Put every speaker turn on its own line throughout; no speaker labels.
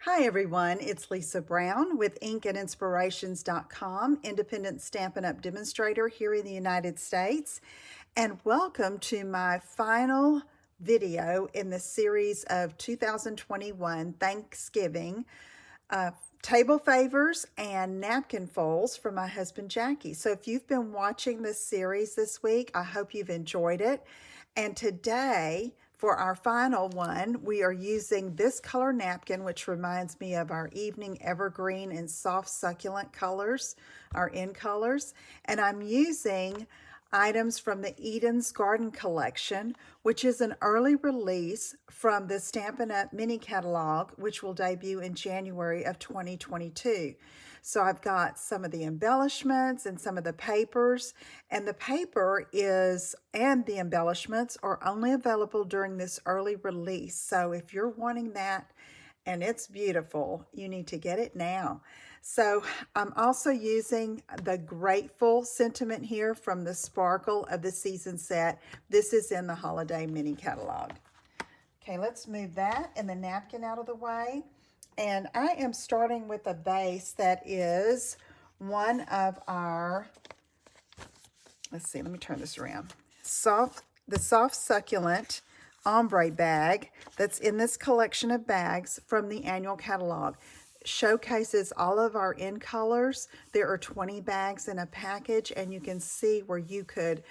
Hi everyone, it's Lisa Brown with inkandinspirations.com, independent Stampin' Up! Demonstrator here in the United States, and welcome to my final video in the series of 2021 Thanksgiving table favors and napkin folds for my husband Jackie. So if you've been watching this series this week, I hope you've enjoyed it. And today, for our final one, we are using this color napkin, which reminds me of our evening evergreen and soft succulent colors, our in colors. And I'm using items from the Eden's Garden collection, which is an early release from the Stampin' Up! Mini catalog, which will debut in January of 2022. So I've got some of the embellishments and some of the papers, and the paper and the embellishments are only available during this early release. So if you're wanting that and it's beautiful, you need to get it now. So I'm also using the Grateful sentiment here from the Sparkle of the Season set. This is in the Holiday Mini Catalog. Okay, let's move that and the napkin out of the way. And I am starting with a base that is one of our, let's see, let me turn this around. The soft succulent ombre bag that's in this collection of bags from the annual catalog. Showcases all of our in colors. There are 20 bags in a package, and you can see where you could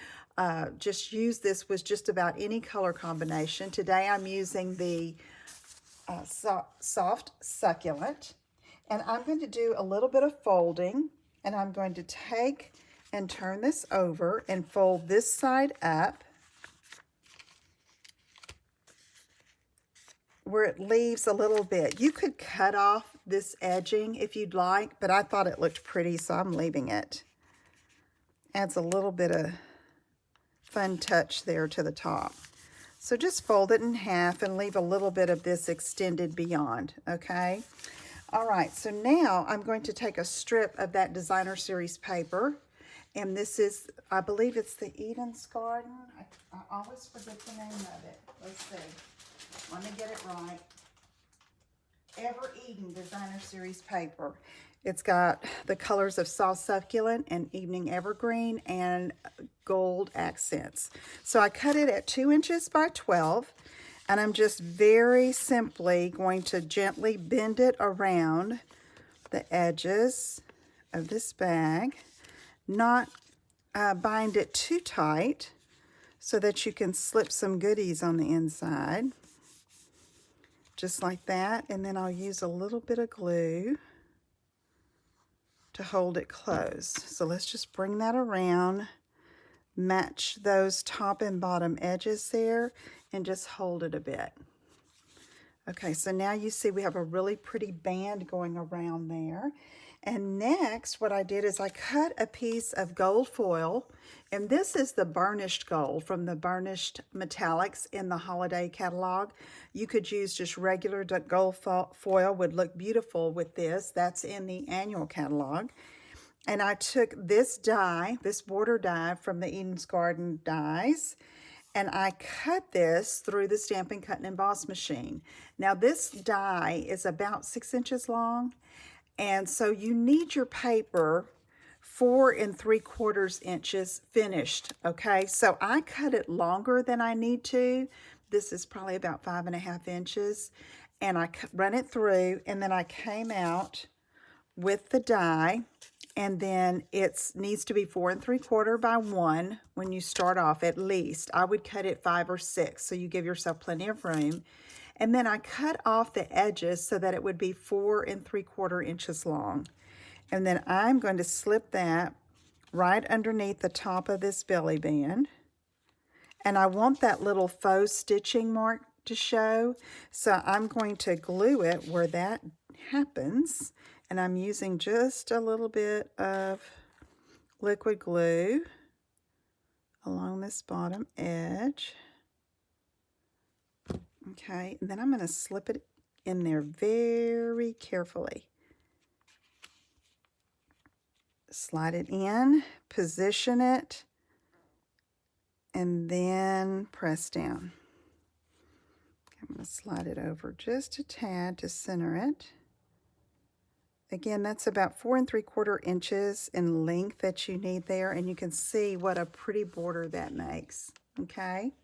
just use this with just about any color combination. Today I'm using the soft succulent, and I'm going to do a little bit of folding, and I'm going to take and turn this over and fold this side up where it leaves a little bit. You could cut off this edging if you'd like, but I thought it looked pretty, so I'm leaving it. Adds a little bit of fun touch there to the top. So just fold it in half and leave a little bit of this extended beyond, okay? All right, so now I'm going to take a strip of that Designer Series paper, and this is, I believe it's the Eden's Garden. I always forget the name of it. Let's see. Let me get it right. Ever Eden Designer Series paper. It's got the colors of soft succulent and evening evergreen and gold accents. So I cut it at 2 inches by 12, and I'm just very simply going to gently bend it around the edges of this bag, not bind it too tight so that you can slip some goodies on the inside. Just like that, and then I'll use a little bit of glue to hold it closed. So let's just bring that around, match those top and bottom edges there, and just hold it a bit. Okay, so now you see we have a really pretty band going around there. And next, what I did is I cut a piece of gold foil, and this is the burnished gold from the burnished metallics in the holiday catalog. You could use just regular gold foil, would look beautiful with this. That's in the annual catalog. And I took this die, this border die from the Eden's Garden dies, and I cut this through the Stampin' Cut and Emboss machine. Now this die is about 6 inches long, and so you need your paper 4 3/4 inches finished, okay? So I cut it longer than I need to. This is probably about 5.5 inches, and I run it through, and then I came out with the die, and then it needs to be 4 3/4 by 1 when you start off at least. I would cut it 5 or 6, so you give yourself plenty of room. And then I cut off the edges so that it would be 4 3/4 inches long. And then I'm going to slip that right underneath the top of this belly band. And I want that little faux stitching mark to show, so I'm going to glue it where that happens. And I'm using just a little bit of liquid glue along this bottom edge. Okay, and then I'm going to slip it in there very carefully. Slide it in, position it, and then press down. Okay, I'm going to slide it over just a tad to center it. Again, that's about 4 3/4 inches in length that you need there, and you can see what a pretty border that makes, okay?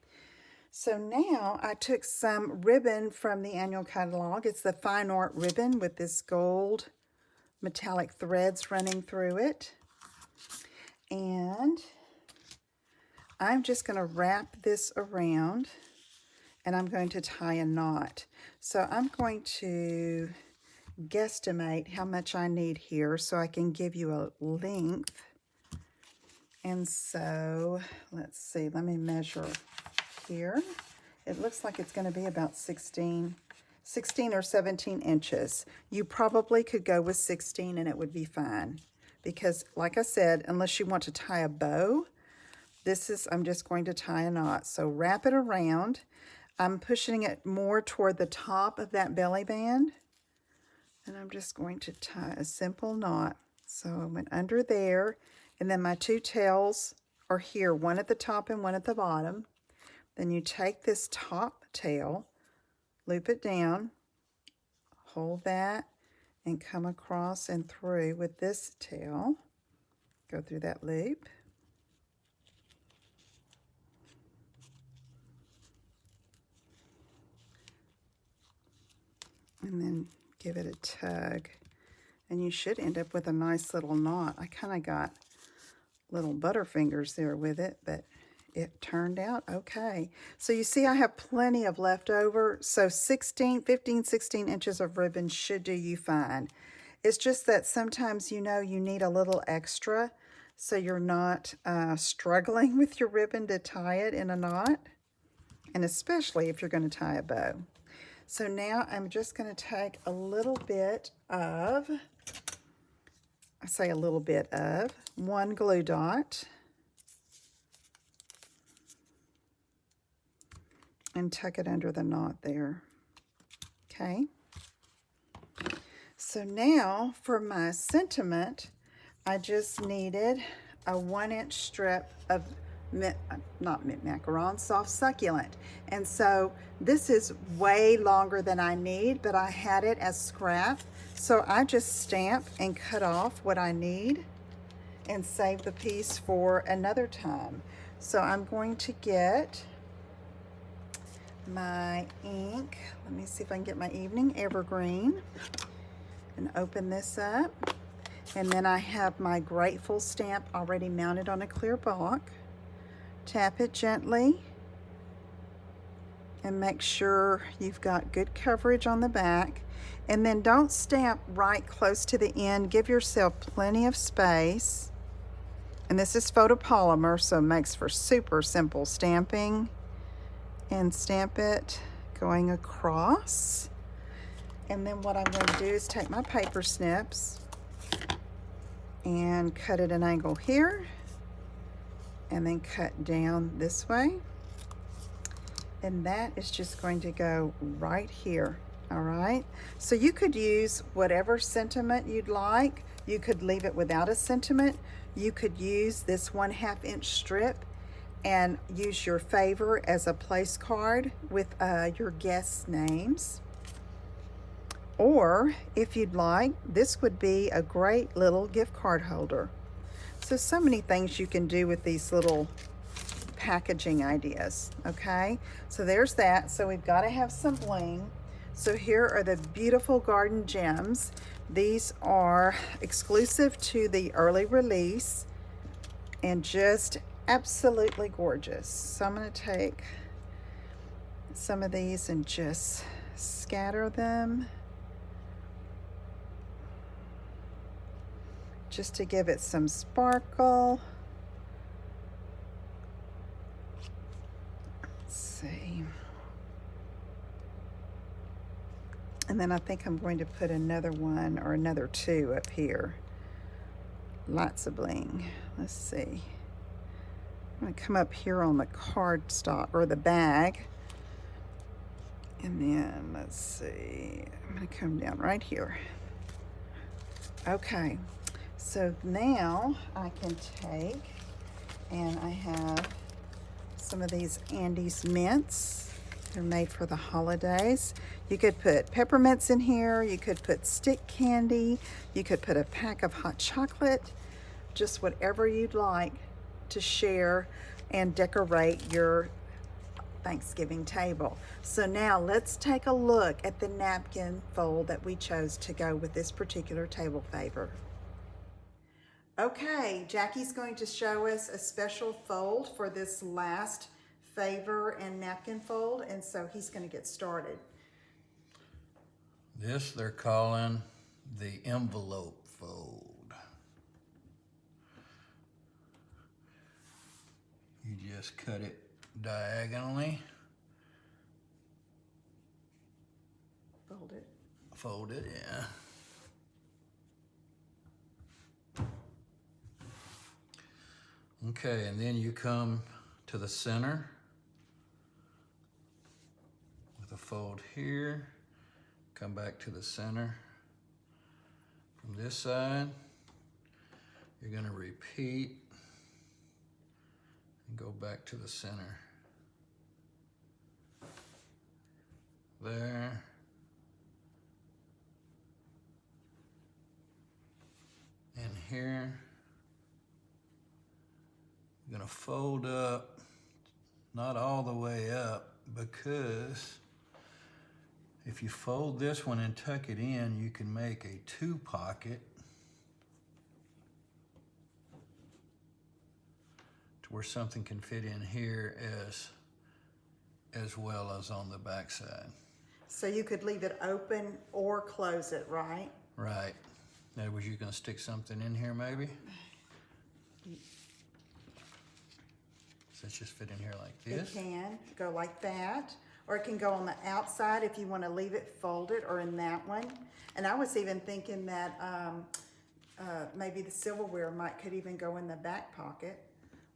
So now I took some ribbon from the annual catalog. It's the Fine Art ribbon with this gold metallic threads running through it. And I'm just going to wrap this around, and I'm going to tie a knot. So I'm going to guesstimate how much I need here so I can give you a length. And so, let's see, let me measure here. It looks like it's going to be about 16 or 17 inches. You probably could go with 16 and it would be fine. Because, like I said, unless you want to tie a bow, I'm just going to tie a knot. So wrap it around. I'm pushing it more toward the top of that belly band. And I'm just going to tie a simple knot. So I went under there, and then my two tails are here, one at the top and one at the bottom. Then you take this top tail, loop it down, hold that, and come across and through with this tail. Go through that loop. And then give it a tug. And you should end up with a nice little knot. I kind of got little butterfingers there with it, but it turned out okay. So you see I have plenty of leftover. So 15, 16 inches of ribbon should do you fine. It's just that sometimes you need a little extra so you're not struggling with your ribbon to tie it in a knot. And especially if you're going to tie a bow. So now I'm just going to take a little bit of, one glue dot and tuck it under the knot there. Okay. So now for my sentiment, I just needed a 1-inch strip of not mint macaron, soft succulent. And so this is way longer than I need, but I had it as scrap. So I just stamp and cut off what I need and save the piece for another time. So I'm going to get my ink. Let me see if I can get my Evening Evergreen and open this up. And then I have my Grateful stamp already mounted on a clear block. Tap it gently and make sure you've got good coverage on the back. And then don't stamp right close to the end. Give yourself plenty of space. And this is photopolymer, so it makes for super simple stamping. And stamp it going across. And then what I'm going to do is take my paper snips and cut at an angle here. And then cut down this way. And that is just going to go right here. All right. So you could use whatever sentiment you'd like. You could leave it without a sentiment. You could use this 1/2 inch strip and use your favor as a place card with your guests' names. Or if you'd like, this would be a great little gift card holder. So many things you can do with these little packaging ideas, okay? So there's that. So we've got to have some bling. So here are the beautiful garden gems. These are exclusive to the early release and just absolutely gorgeous. So I'm going to take some of these and just scatter them, just to give it some sparkle. Let's see. And then I think I'm going to put another one or another two up here. Lots of bling. Let's see. I'm going to come up here on the cardstock or the bag. And then let's see. I'm going to come down right here. Okay. So now I can take, and I have some of these Andes mints. They're made for the holidays. You could put peppermints in here. You could put stick candy. You could put a pack of hot chocolate. Just whatever you'd like to share and decorate your Thanksgiving table. So now let's take a look at the napkin fold that we chose to go with this particular table favor. Okay, Jackie's going to show us a special fold for this last favor and napkin fold, and so he's going to get started.
This they're calling the envelope fold. You just cut it diagonally.
Fold it.
Fold it, yeah. Okay, and then you come to the center with a fold here. Come back to the center. From this side, you're going to repeat and go back to the center. There. And here. You're going to fold up, not all the way up, because if you fold this one and tuck it in, you can make a 2 pocket to where something can fit in here as well as on the back side.
So you could leave it open or close it, right?
Right. Now, was you going to stick something in here maybe? So it's just fit in here like this?
It can go like that, or it can go on the outside if you want to leave it folded, or in that one. And I was even thinking that maybe the silverware could even go in the back pocket,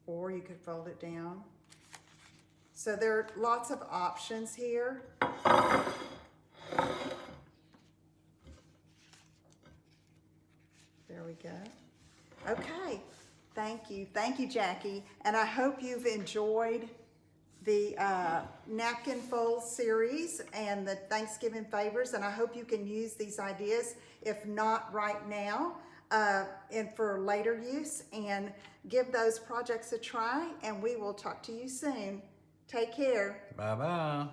or you could fold it down. So there are lots of options here. There we go. Okay, thank you. Thank you, Jackie. And I hope you've enjoyed the napkin fold series and the Thanksgiving favors, and I hope you can use these ideas, if not right now, and for later use, and give those projects a try, and we will talk to you soon. Take care.
Bye-bye.